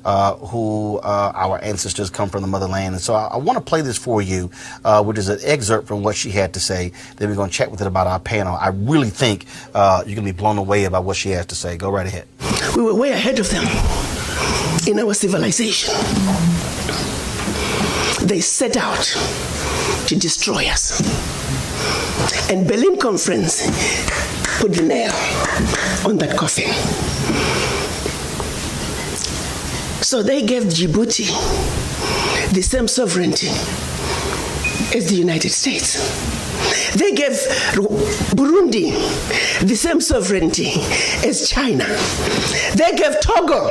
who our ancestors come from the motherland. And so I want to play this for you, which is an excerpt from what she had to say. Then we're going to chat with it about our panel. I really think you're going to be blown away about what she has to say. Go right ahead. We were way ahead of them in our civilization. They set out to destroy us. And Berlin Conference put the nail on that coffin. So they gave Djibouti the same sovereignty as the United States. They gave Burundi the same sovereignty as China. They gave Togo.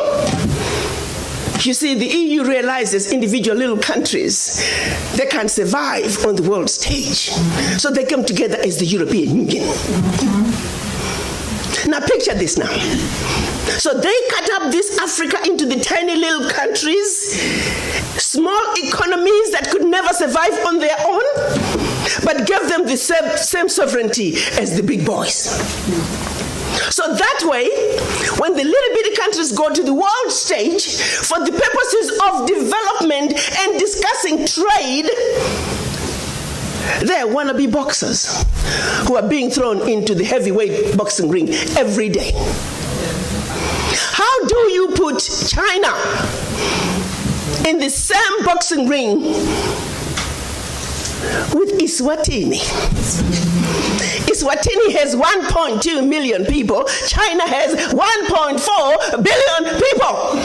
You see, the EU realizes individual little countries, they can't survive on the world stage. So they come together as the European Union. Now picture this now. So they cut up this Africa into the tiny little countries, small economies that could never survive on their own, but gave them the same sovereignty as the big boys. So that way, when the little bitty countries go to the world stage for the purposes of development and discussing trade, they're wannabe boxers who are being thrown into the heavyweight boxing ring every day. How do you put China in the same boxing ring with Eswatini? Eswatini has 1.2 million people. China has 1.4 billion people.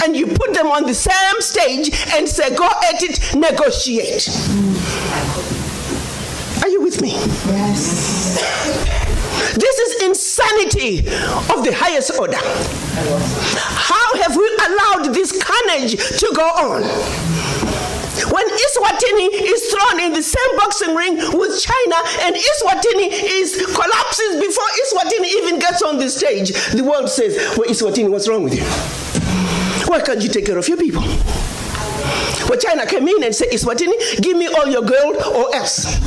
And you put them on the same stage and say, go at it, negotiate. Are you with me? Yes. This is insanity of the highest order. How have we allowed this carnage to go on? When Eswatini is thrown in the same boxing ring with China and Eswatini collapses before Eswatini even gets on the stage, the world says, well, Eswatini, what's wrong with you? Why can't you take care of your people? Well, China came in and said, Eswatini, give me all your gold or else.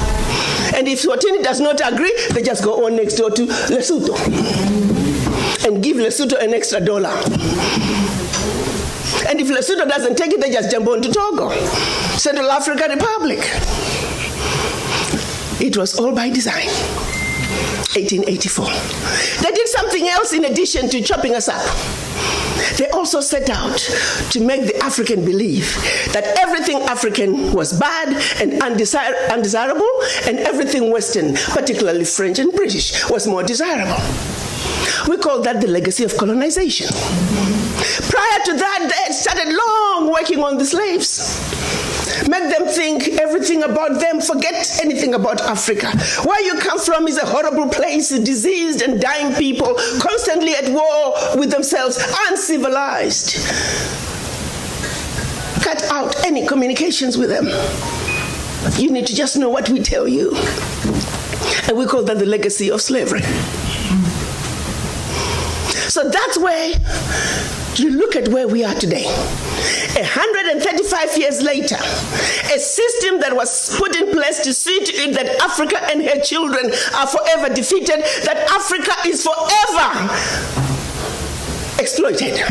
And if Eswatini does not agree, they just go on next door to Lesotho and give Lesotho an extra $1. And if Lesotho doesn't take it, they just jump on to Togo, Central African Republic. It was all by design. 1884. They did something else in addition to chopping us up. They also set out to make the African believe that everything African was bad and undesirable, and everything Western, particularly French and British, was more desirable. We call that the legacy of colonization. Prior to that, they had started long working on the slaves. Make them think everything about them, forget anything about Africa. Where you come from is a horrible place, diseased and dying people, constantly at war with themselves, uncivilized. Cut out any communications with them. You need to just know what we tell you. And we call that the legacy of slavery. So that's where you look at where we are today. 135 years later, a system that was put in place to see to it that Africa and her children are forever defeated, that Africa is forever exploited,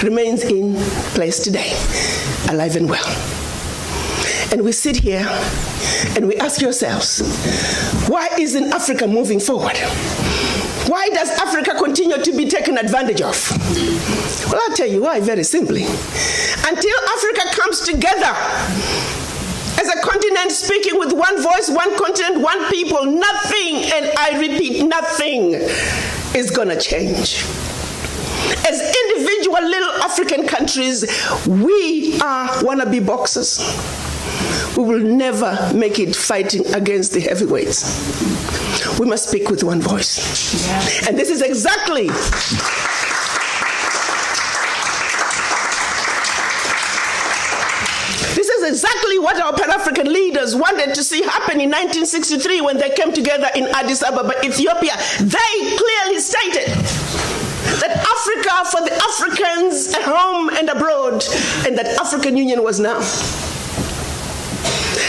remains in place today, alive and well. And we sit here and we ask ourselves, why isn't Africa moving forward? Why does Africa continue to be taken advantage of? Well, I'll tell you why, very simply. Until Africa comes together as a continent speaking with one voice, one continent, one people, nothing, and I repeat, nothing is gonna change. As individual little African countries, we are wannabe boxers. We will never make it fighting against the heavyweights. We must speak with one voice. Yes. And this is exactly what our Pan-African leaders wanted to see happen in 1963 when they came together in Addis Ababa, Ethiopia. They clearly stated that Africa for the Africans at home and abroad, and that African Union was now.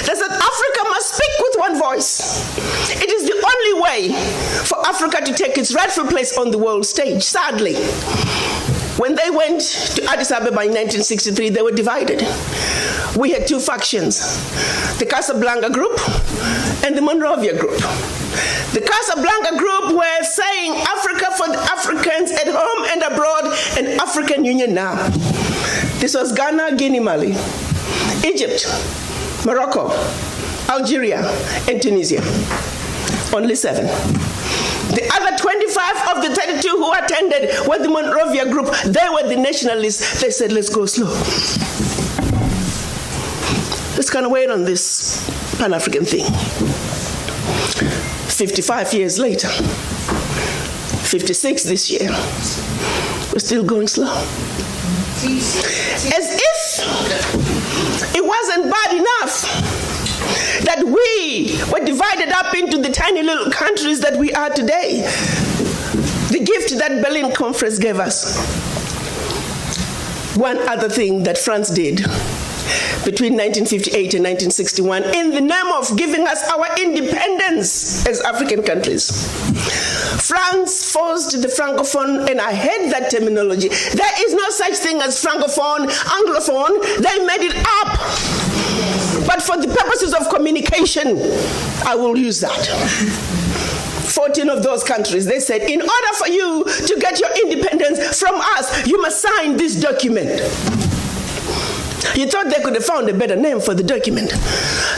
They said Africa must speak with one voice. It is the only way for Africa to take its rightful place on the world stage. Sadly, When they went to Addis Ababa in 1963, they were divided. We had two factions, the Casablanca group and the Monrovia group. The Casablanca group were saying Africa for the Africans at home and abroad, and African Union now. This was Ghana, Guinea, Mali, Egypt, Morocco, Algeria, and Tunisia. Only 7. The other 25 of the 32 who attended were the Monrovia group. They were the nationalists. They said, let's go slow. Let's kind of wait on this Pan-African thing. 55 years later, 56 this year, we're still going slow. As if it wasn't bad enough that we were divided up into the tiny little countries that we are today. The gift that Berlin Conference gave us. One other thing that France did between 1958 and 1961 in the name of giving us our independence as African countries. France forced the Francophone, and I hate that terminology. There is no such thing as Francophone, Anglophone. They made it up. But for the purposes of communication, I will use that. 14 of those countries, they said, in order for you to get your independence from us, you must sign this document. You thought they could have found a better name for the document.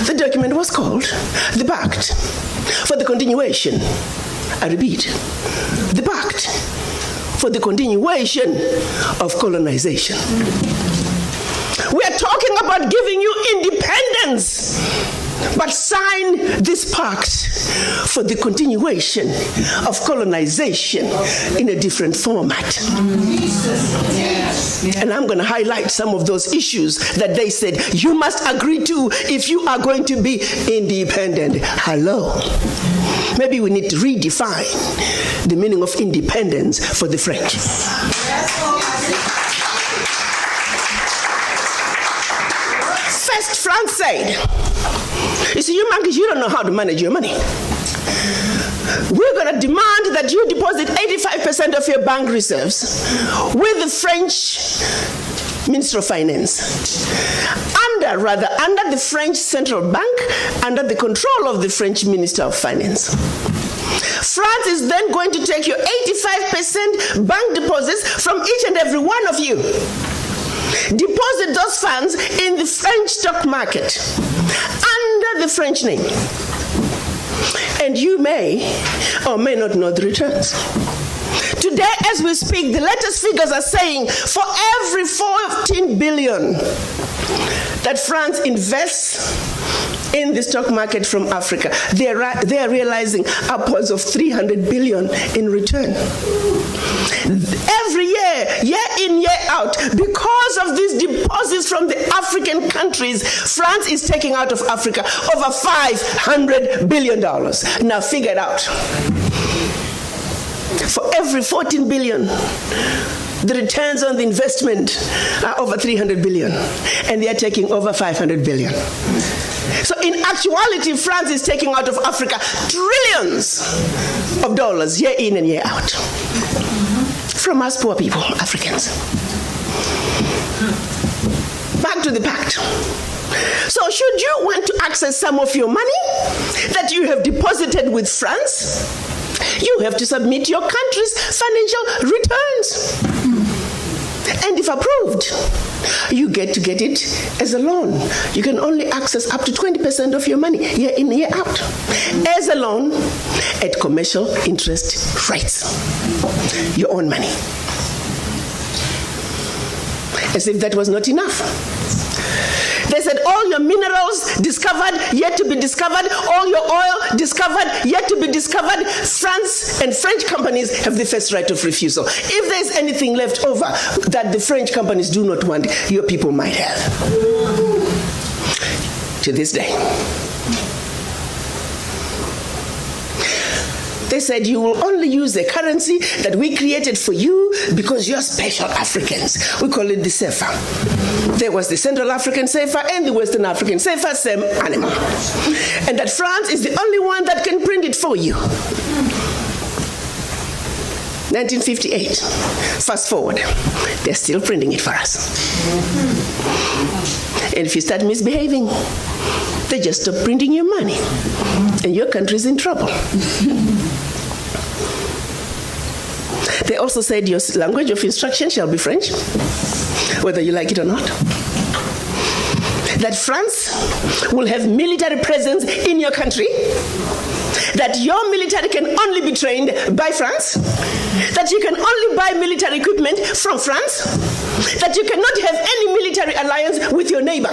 The document was called the Pact for the Continuation. I repeat, the Pact for the Continuation of Colonization. We are talking about giving you independence, but sign this pact for the continuation of colonization in a different format. And I'm going to highlight some of those issues that they said you must agree to if you are going to be independent. Hello. Maybe we need to redefine the meaning of independence for the French. First, France said, you see, you monkeys, you don't know how to manage your money. We're going to demand that you deposit 85% of your bank reserves with the French Minister of Finance. Under the French Central Bank, under the control of the French Minister of Finance. France is then going to take your 85% bank deposits from each and every one of you. Deposit those funds in the French stock market under the French name. And you may or may not know the returns. Today, as we speak, the latest figures are saying for every 14 billion that France invests in the stock market from Africa, they are realizing upwards of 300 billion in return. Every year in, year out, because of these deposits from the African countries, France is taking out of Africa over $500 billion. Now figure it out. For every 14 billion, the returns on the investment are over 300 billion, and they are taking over 500 billion. So in actuality, France is taking out of Africa trillions of dollars year in and year out from us poor people, Africans. Back to the pact. So should you want to access some of your money that you have deposited with France, you have to submit your country's financial returns. And if approved, you get to get it as a loan. You can only access up to 20% of your money year in, year out as a loan at commercial interest rates. Your own money. As if that was not enough. They said all your minerals discovered, yet to be discovered, all your oil discovered, yet to be discovered. France and French companies have the first right of refusal. If there's anything left over that the French companies do not want, your people might have. To this day. They said you will only use the currency that we created for you because you're special Africans. We call it the CFA. There was the Central African CFA and the Western African CFA, same animal. And that France is the only one that can print it for you. 1958. Fast forward, they're still printing it for us. And if you start misbehaving, they just stop printing your money, and your country's in trouble. They also said your language of instruction shall be French, whether you like it or not. That France will have military presence in your country, that your military can only be trained by France, that you can only buy military equipment from France, that you cannot have any military alliance with your neighbor,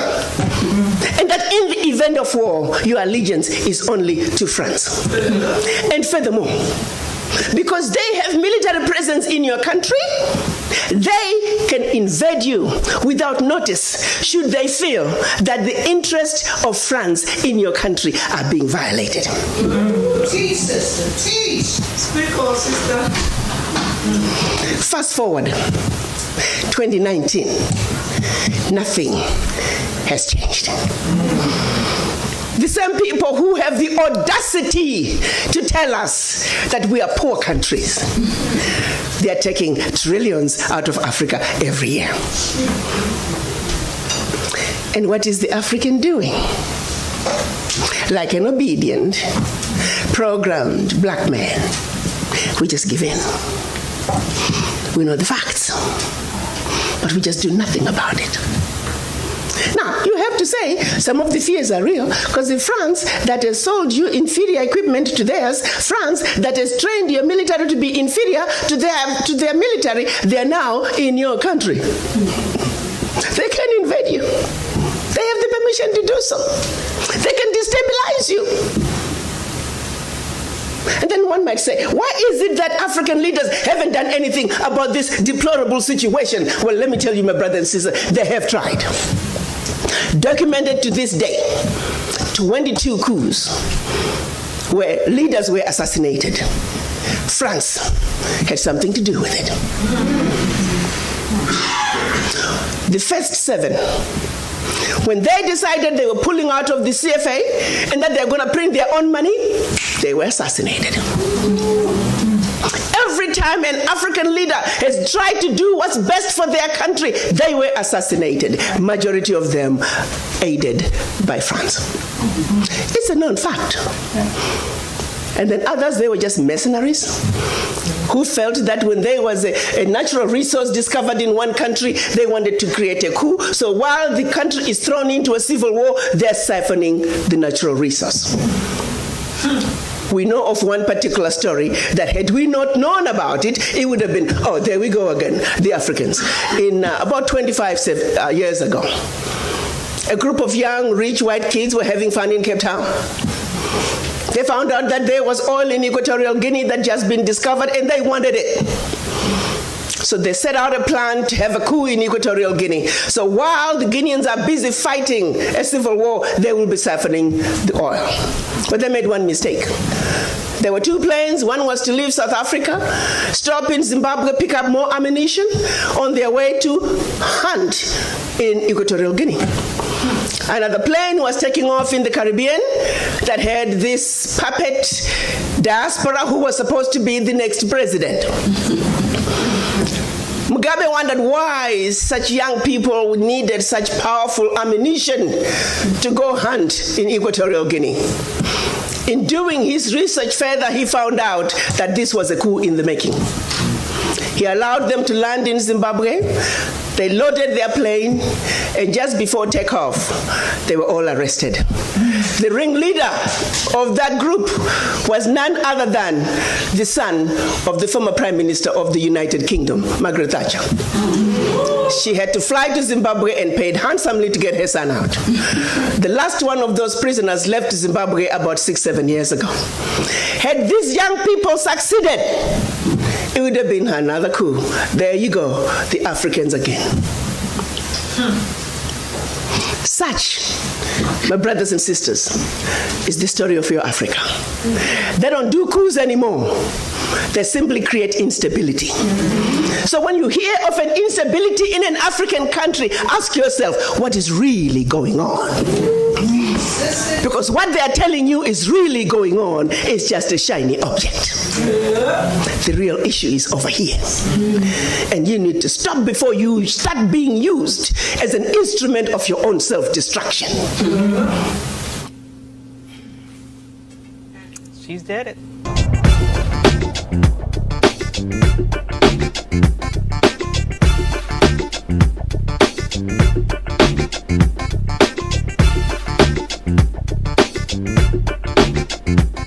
and that in the event of war, your allegiance is only to France. And furthermore, because they have military presence in your country, they can invade you without notice should they feel that the interests of France in your country are being violated. Teach, sister, teach. Speak on, sister. Fast forward, 2019, nothing has changed. The same people who have the audacity to tell us that we are poor countries, they are taking trillions out of Africa every year. And what is the African doing? Like an obedient, programmed black man, we just give in. We know the facts, but we just do nothing about it. Now, you have to say some of the fears are real, because if France that has sold you inferior equipment to theirs, France that has trained your military to be inferior to their military, they are now in your country. They can invade you. They have the permission to do so. They can destabilize you. And then one might say, why is it that African leaders haven't done anything about this deplorable situation? Well, let me tell you, my brother and sister, they have tried. Documented to this day, 22 coups where leaders were assassinated. France had something to do with it. The first 7, when they decided they were pulling out of the CFA and that they're going to print their own money, they were assassinated. Every time an African leader has tried to do what's best for their country, they were assassinated. Majority of them aided by France. It's a known fact. And then others, they were just mercenaries who felt that when there was a natural resource discovered in one country, they wanted to create a coup. So while the country is thrown into a civil war, they're siphoning the natural resource. We know of one particular story that had we not known about it, it would have been, oh, there we go again, the Africans. In about 25 years ago, a group of young, rich white kids were having fun in Cape Town. They found out that there was oil in Equatorial Guinea that had just been discovered, and they wanted it. So they set out a plan to have a coup in Equatorial Guinea. So while the Guineans are busy fighting a civil war, they will be siphoning the oil. But they made one mistake. There were 2 planes. One was to leave South Africa, stop in Zimbabwe, pick up more ammunition on their way to hunt in Equatorial Guinea. Another plane was taking off in the Caribbean that had this puppet diaspora who was supposed to be the next president. Mugabe wondered why such young people needed such powerful ammunition to go hunt in Equatorial Guinea. In doing his research further, he found out that this was a coup in the making. He allowed them to land in Zimbabwe. They loaded their plane, and just before takeoff, they were all arrested. The ringleader of that group was none other than the son of the former Prime Minister of the United Kingdom, Margaret Thatcher. She had to fly to Zimbabwe and paid handsomely to get her son out. The last one of those prisoners left Zimbabwe about 6-7 years ago. Had these young people succeeded, it would have been another coup. There you go, the Africans again. Such, my brothers and sisters, is the story of your Africa. They don't do coups anymore. They simply create instability. So when you hear of an instability in an African country, ask yourself, what is really going on? Because what they are telling you is really going on is just a shiny object. The real issue is over here. And you need to stop before you start being used as an instrument of your own self-destruction. She's did it.